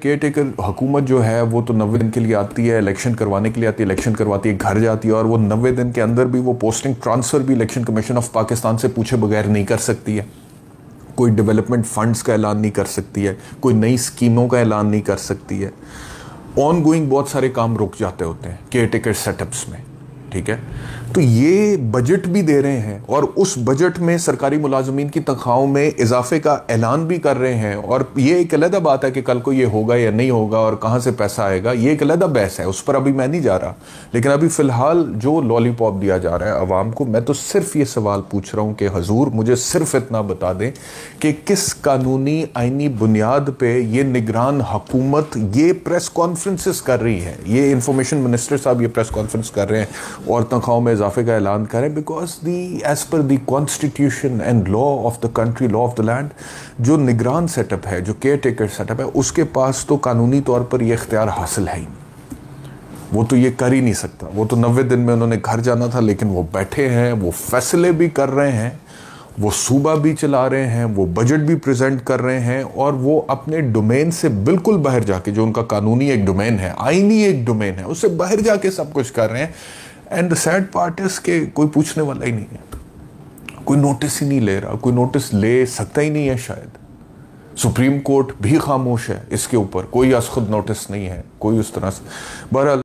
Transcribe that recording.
Care taker हुकूमत जो है वो तो 90 दिन के लिए आती है, इलेक्शन करवाने के लिए आती है, इलेक्शन करवाती है, घर जाती है, और वो 90 दिन के अंदर भी वो पोस्टिंग ट्रांसफ़र भी इलेक्शन कमीशन ऑफ पाकिस्तान से पूछे बगैर नहीं कर सकती है। कोई डेवलपमेंट फंड्स का ऐलान नहीं कर सकती है, कोई नई स्कीमों का ऐलान नहीं कर सकती है। ऑन गोइंग बहुत सारे काम रुक जाते होते हैं केयर टेकर सेटअप्स में, ठीक है। तो ये बजट भी दे रहे हैं और उस बजट में सरकारी मुलाजमीन की तनख्वाहों में इजाफे का ऐलान भी कर रहे हैं, और ये एक अलग बात है कि कल को ये होगा या नहीं होगा और कहाँ से पैसा आएगा, ये एक अलग बहस है, उस पर अभी मैं नहीं जा रहा। लेकिन अभी फ़िलहाल जो लॉलीपॉप दिया जा रहा है अवाम को, मैं तो सिर्फ ये सवाल पूछ रहा हूँ कि हजूर मुझे सिर्फ इतना बता दें कि किस कानूनी आइनी बुनियाद पर ये निगरान हुकूमत ये प्रेस कॉन्फ्रेंसेस कर रही है, ये इंफॉर्मेशन मिनिस्टर साहब ये प्रेस कॉन्फ्रेंस कर रहे हैं और तनख्वाहों में इजाफे का ऐलान करें, because the as per the constitution and law of the country, law of the land, जो निगरान सेटअप है, जो केयर टेकर सेटअप है, उसके पास तो कानूनी तौर पर यह इख्तियार हासिल है ही नहीं। वो तो ये कर ही नहीं सकता। वो तो 90 दिन में उन्होंने घर जाना था, लेकिन वो बैठे हैं, वो फैसले भी कर रहे हैं, वो सूबा भी चला रहे हैं, वो बजट भी प्रेजेंट कर रहे हैं, और वो अपने डोमेन से बिल्कुल बाहर जाके, जो उनका कानूनी एक डोमेन है, आईनी एक डोमेन है, उससे बाहर जाके सब कुछ कर रहे हैं। And the sad part is के कोई पूछने वाला ही नहीं है, कोई नोटिस ही नहीं ले रहा, कोई नोटिस ले सकता ही नहीं है शायद। सुप्रीम कोर्ट भी खामोश है इसके ऊपर, कोई आज खुद नोटिस नहीं है, कोई उस तरह से। बहरहाल